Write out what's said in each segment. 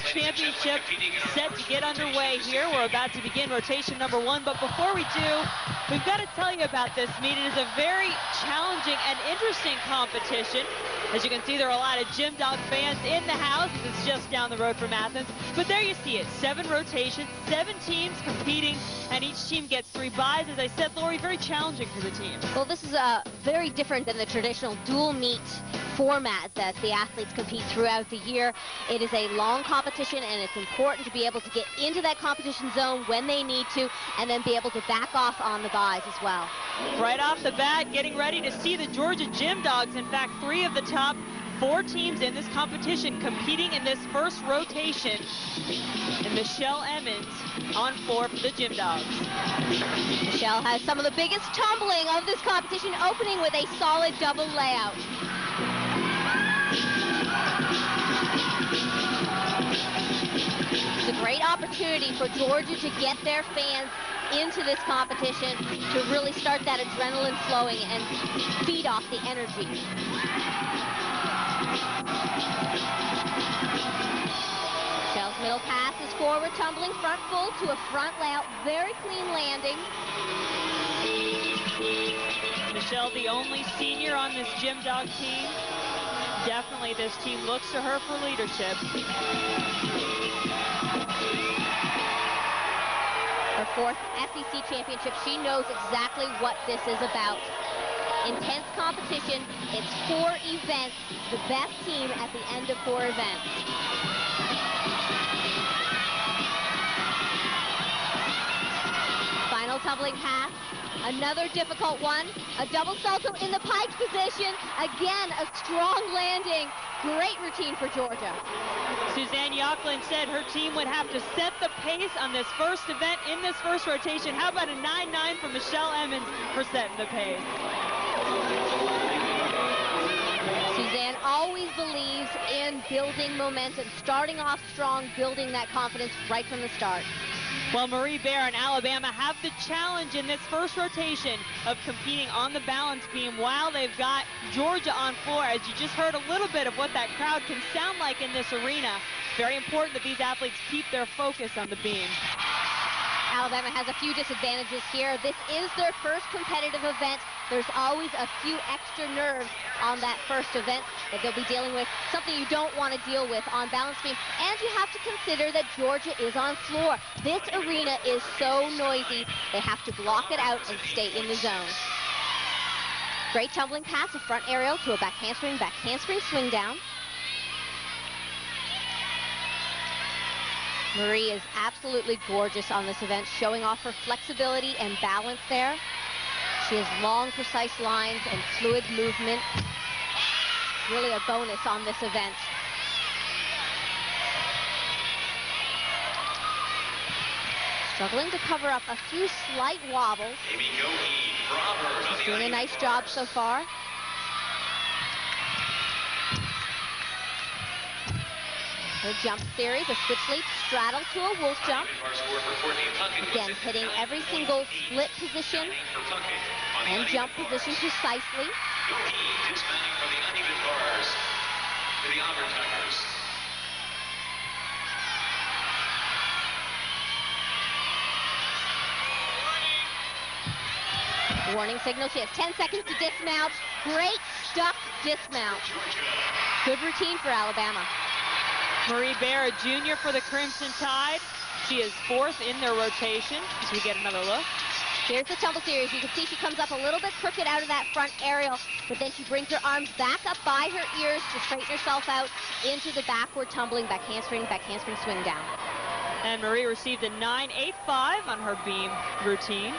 Championship set to get underway here. We're about to begin rotation number 1, but before we do, we've got to tell you about this meet. It is a very challenging and interesting competition. As you can see, there are a lot of Gym Dog fans in the house. It's just down the road from Athens. But there you see it, 7 rotations, 7 teams competing, and each team gets 3 byes. As I said, Lori, very challenging for the teams. Well, this is very different than the traditional dual meet format that the athletes compete throughout the year. It is a long competition, and it's important to be able to get into that competition zone when they need to, and then be able to back off on the byes as well. Right off the bat, getting ready to see the Georgia Gym Dogs. In fact, 3 of the top 4 teams in this competition competing in this first rotation. And Michelle Emmons on floor for the Gym Dogs. Michelle has some of the biggest tumbling of this competition, opening with a solid double layout. It's a great opportunity for Georgia to get their fans into this competition, to really start that adrenaline flowing and feed off the energy. Michelle's middle pass is forward, tumbling front full to a front layout, very clean landing. Michelle, the only senior on this Gym Dog team. Definitely this team looks to her for leadership. Her 4th SEC championship. She knows exactly what this is about. Intense competition. It's 4 events. The best team at the end of 4 events. Final tumbling pass. Another difficult one. A double salto in the pike position. Again, a strong landing. Great routine for Georgia. Suzanne Yocklin said her team would have to set the pace on this first event in this first rotation. How about a 9-9 for Michelle Emmons for setting the pace? Suzanne always believes in building momentum, starting off strong, building that confidence right from the start. Well, Marie Bear and Alabama have the challenge in this first rotation of competing on the balance beam while they've got Georgia on floor. As you just heard a little bit of what that crowd can sound like in this arena, very important that these athletes keep their focus on the beam. Alabama has a few disadvantages here. This is their first competitive event. There's always a few extra nerves on that first event that they'll be dealing with, something you don't want to deal with on balance beam. And you have to consider that Georgia is on floor. This arena is so noisy, they have to block it out and stay in the zone. Great tumbling pass, a front aerial to a back handspring swing down. Marie is absolutely gorgeous on this event, showing off her flexibility and balance there. She has long, precise lines and fluid movement. Really a bonus on this event. Struggling to cover up a few slight wobbles. She's doing a nice job so far. Her jump series, a switch leap, straddle to a wolf jump. Again, hitting every single split position and jump position precisely. Warning signal, she has 10 seconds to dismount. Great stuck dismount. Good routine for Alabama. Marie Bear, a junior for the Crimson Tide. She is 4th in their rotation. As we get another look. Here's the tumble series. You can see she comes up a little bit crooked out of that front aerial, but then she brings her arms back up by her ears to straighten herself out into the backward tumbling, back handspring swing down. And Marie received a 9.85 on her beam routine.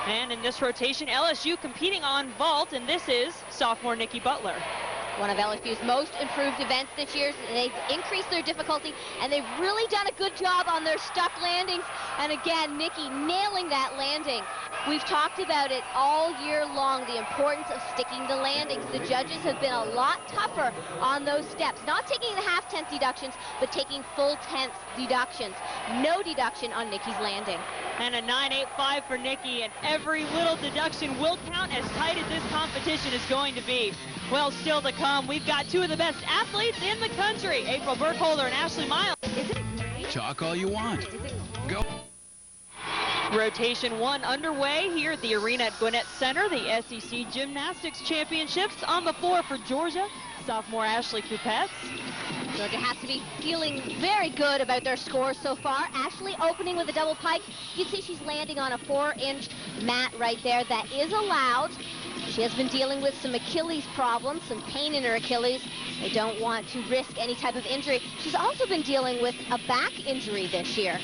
And in this rotation, LSU competing on vault, and this is sophomore Nikki Butler. One of LSU's most improved events this year. They've increased their difficulty, and they've really done a good job on their stuck landings. And again, Nikki nailing that landing. We've talked about it all year long, the importance of sticking the landings. The judges have been a lot tougher on those steps. Not taking the half-tenth deductions, but taking full-tenth deductions. No deduction on Nikki's landing. And a 9.85 for Nikki, and every little deduction will count, as tight as this competition is going to be. Well, still to come, we've got 2 of the best athletes in the country, April Burkholder and Ashley Miles. Isn't Talk all you want. Go. Rotation 1 underway here at the arena at Gwinnett Center. The SEC Gymnastics Championships on the floor for Georgia. Sophomore Ashley Kupets. Georgia has to be feeling very good about their scores so far. Ashley opening with a double pike. You can see she's landing on a 4-inch mat right there. That is allowed. She has been dealing with some Achilles problems, some pain in her Achilles. They don't want to risk any type of injury. She's also been dealing with a back injury this year.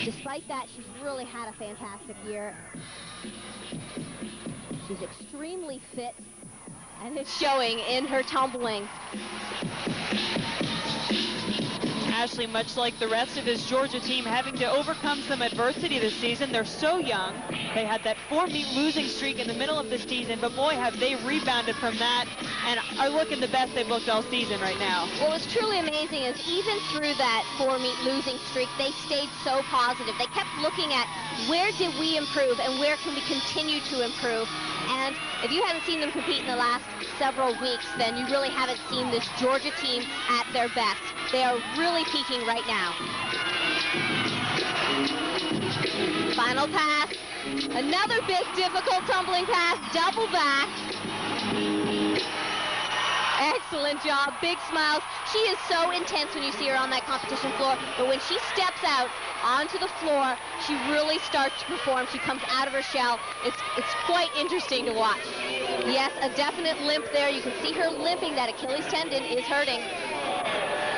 Despite that, she's really had a fantastic year. She's extremely fit, and it's showing in her tumbling. Ashley, much like the rest of this Georgia team, having to overcome some adversity this season. They're so young. They had that 4-meet losing streak in the middle of the season, but boy, have they rebounded from that and are looking the best they've looked all season right now. What was truly amazing is even through that 4-meet losing streak, they stayed so positive. They kept looking at where did we improve and where can we continue to improve. And if you haven't seen them compete in the last several weeks, then you really haven't seen this Georgia team at their best. They are really peaking right now. Final pass. Another big, difficult tumbling pass. Double back. Excellent job. Big smiles. She is so intense when you see her on that competition floor, but when she steps out onto the floor, she really starts to perform. She comes out of her shell. It's quite interesting to watch. Yes, a definite limp there. You can see her limping. That Achilles tendon is hurting.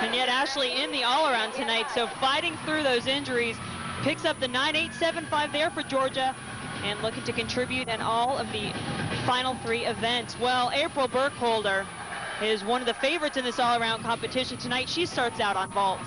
And yet Ashley in the all-around tonight, so fighting through those injuries, picks up the 9.875 there for Georgia and looking to contribute in all of the final 3 events. Well, April Burkholder is one of the favorites in this all-around competition tonight. She starts out on vault.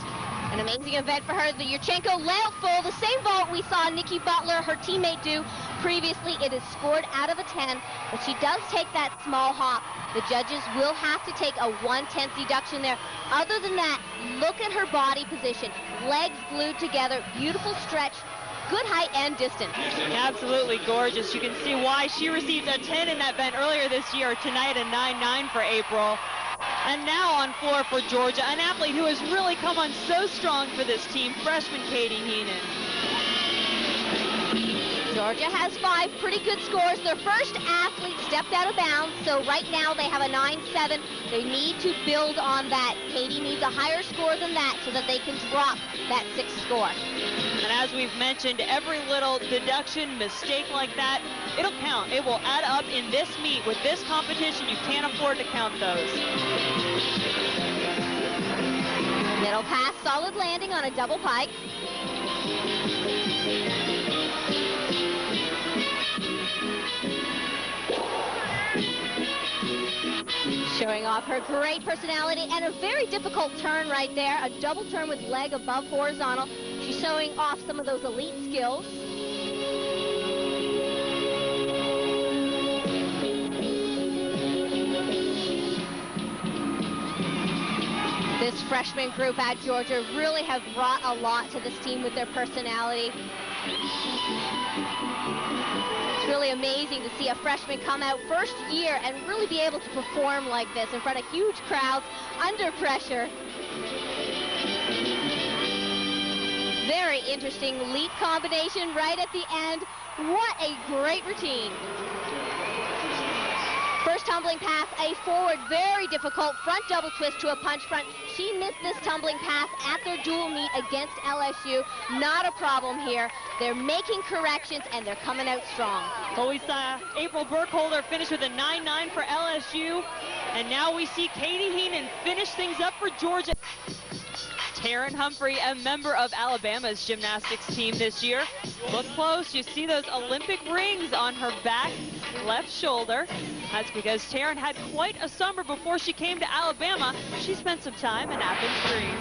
An amazing event for her. The Yurchenko layout full, the same vault we saw Nikki Butler, her teammate, do previously. It is scored out of a 10, but she does take that small hop. The judges will have to take a 1/10 deduction there. Other than that, look at her body position. Legs glued together, beautiful stretch, good height and distance. Absolutely gorgeous. You can see why she received a 10 in that event earlier this year. Tonight a 9.9 for April. And now on floor for Georgia, an athlete who has really come on so strong for this team, freshman Katie Heenan. Georgia has 5 pretty good scores. Their first athlete stepped out of bounds, so right now they have a 9.7. They need to build on that. Katie needs a higher score than that so that they can drop that 6th score. And as we've mentioned, every little deduction, mistake like that, it'll count. It will add up in this meet. With this competition, you can't afford to count those. Middle pass, solid landing on a double pike. Showing off her great personality and a very difficult turn right there. A double turn with leg above horizontal. She's showing off some of those elite skills. This freshman group at Georgia really have brought a lot to this team with their personality. It's really amazing to see a freshman come out first year and really be able to perform like this in front of huge crowds under pressure. Very interesting leap combination right at the end. What a great routine. First tumbling pass, a forward, very difficult front double twist to a punch front. She missed this tumbling pass at their dual meet against LSU. Not a problem here. They're making corrections and they're coming out strong. Well, we saw April Burkholder finish with a 9.9 for LSU. And now we see Katie Heenan finish things up for Georgia. Terin Humphrey, a member of Alabama's gymnastics team this year. Look close, you see those Olympic rings on her back left shoulder. That's because Terin had quite a summer before she came to Alabama. She spent some time in Athens, Greece.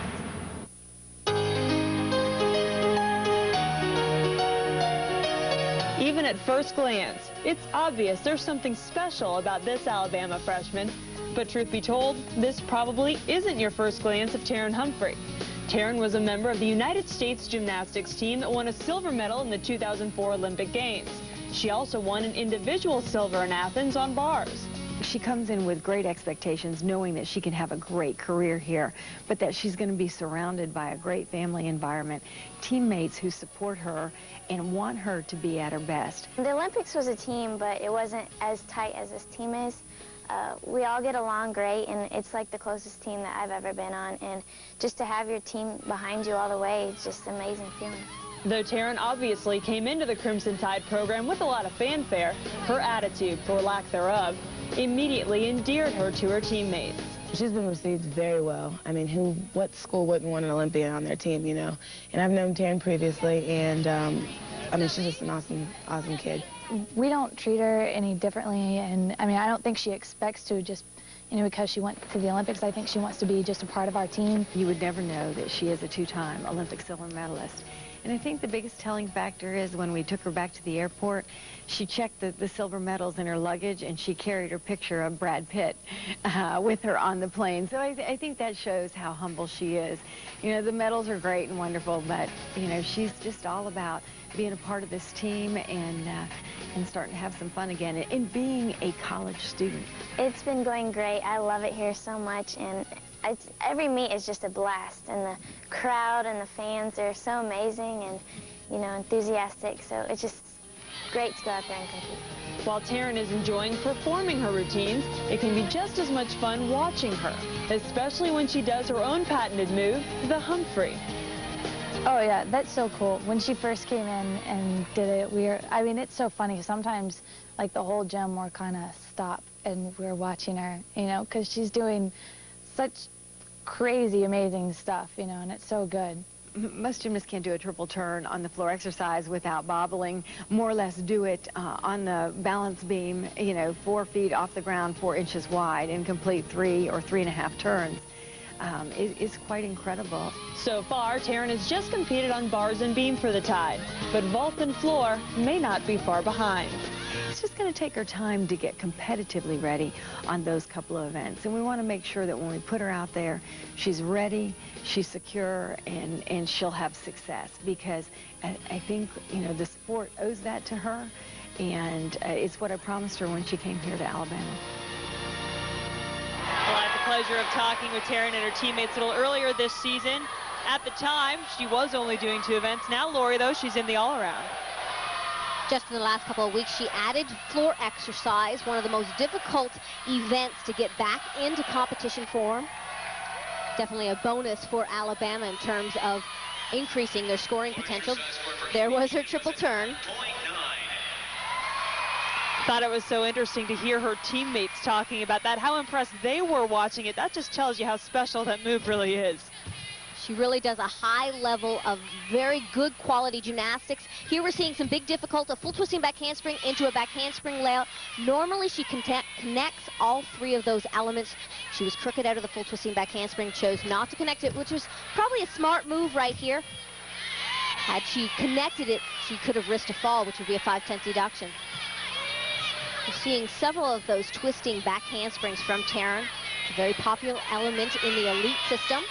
Even at first glance, it's obvious there's something special about this Alabama freshman. But truth be told, this probably isn't your first glance of Terin Humphrey. Terin was a member of the United States gymnastics team that won a silver medal in the 2004 Olympic Games. She also won an individual silver in Athens on bars. She comes in with great expectations, knowing that she can have a great career here, but that she's going to be surrounded by a great family environment, teammates who support her and want her to be at her best. The Olympics was a team, but it wasn't as tight as this team is. We all get along great, and it's like the closest team that I've ever been on, and just to have your team behind you all the way, it's just an amazing feeling. Though Terin obviously came into the Crimson Tide program with a lot of fanfare, her attitude, for lack thereof, immediately endeared her to her teammates. She's been received very well. I mean, what school wouldn't want an Olympian on their team, you know? And I've known Terin previously, and I mean, she's just an awesome kid. We don't treat her any differently, and I mean, I don't think she expects to just, you know, because she went to the Olympics. I think she wants to be just a part of our team. You would never know that she is a two-time Olympic silver medalist. And I think the biggest telling factor is when we took her back to the airport, she checked the silver medals in her luggage, and she carried her picture of Brad Pitt with her on the plane. So I think that shows how humble she is. You know, the medals are great and wonderful, but, you know, she's just all about being a part of this team and starting to have some fun again, and being a college student. It's been going great. I love it here so much, and every meet is just a blast, and the crowd and the fans are so amazing and, you know, enthusiastic, so it's just great to go out there and compete. While Terin is enjoying performing her routines, it can be just as much fun watching her, especially when she does her own patented move, the Humphrey. Oh yeah, that's so cool. When she first came in and did it, I mean, it's so funny. Sometimes, like, the whole gym will kind of stop and we're watching her, you know, because she's doing such crazy, amazing stuff, you know, and it's so good. Most gymnasts can't do a triple turn on the floor exercise without bobbling, more or less do it on the balance beam, you know, 4 feet off the ground, 4 inches wide, and complete 3 or 3.5 turns. It's quite incredible. So far, Terin has just competed on bars and beam for the Tide, but vault and floor may not be far behind. It's just going to take her time to get competitively ready on those couple of events, and we want to make sure that when we put her out there, she's ready, she's secure, and she'll have success, because I think, you know, the sport owes that to her, and it's what I promised her when she came here to Alabama. Well, I had the pleasure of talking with Terin and her teammates a little earlier this season. At the time, she was only doing 2 events. Now, Lori, though, she's in the all-around. Just in the last couple of weeks, she added floor exercise, one of the most difficult events to get back into competition form. Definitely a bonus for Alabama in terms of increasing their scoring potential. There was her triple turn. Thought it was so interesting to hear her teammates talking about that, how impressed they were watching it. That just tells you how special that move really is. She really does a high level of very good quality gymnastics. Here we're seeing some big difficulty, a full twisting back handspring into a back handspring layout. Normally she connects all 3 of those elements. She was crooked out of the full twisting back handspring, chose not to connect it, which was probably a smart move right here. Had she connected it, she could have risked a fall, which would be a 5/10 deduction. We're seeing several of those twisting back handsprings from Terin. It's a very popular element in the elite system.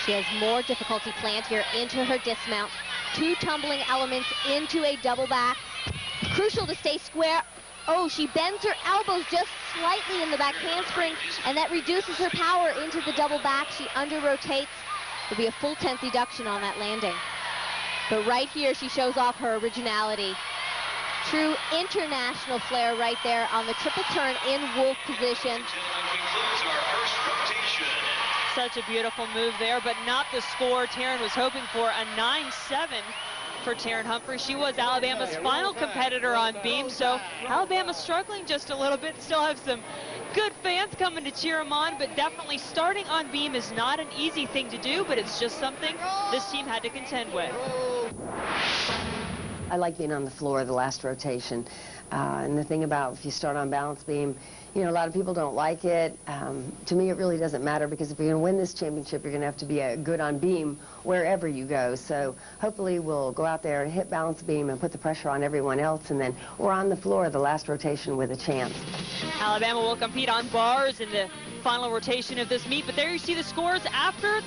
She has more difficulty planned here into her dismount. 2 tumbling elements into a double back. Crucial to stay square. Oh, she bends her elbows just slightly in the back handspring, and that reduces her power into the double back. She under-rotates. There'll be a full 10th deduction on that landing. But right here, she shows off her originality. True international flair right there on the triple turn in wolf position. Such a beautiful move there, but not the score Terin was hoping for, a 9-7 for Terin Humphrey. She was Alabama's final competitor on beam, so Alabama's struggling just a little bit. Still have some good fans coming to cheer them on, but definitely starting on beam is not an easy thing to do, but it's just something this team had to contend with. I like being on the floor the last rotation. And the thing about if you start on balance beam, you know, a lot of people don't like it. To me, it really doesn't matter, because if you're going to win this championship, you're going to have to be good on beam wherever you go. So hopefully we'll go out there and hit balance beam and put the pressure on everyone else, and then we're on the floor the last rotation with a chance. Alabama will compete on bars in the final rotation of this meet, but there you see the scores after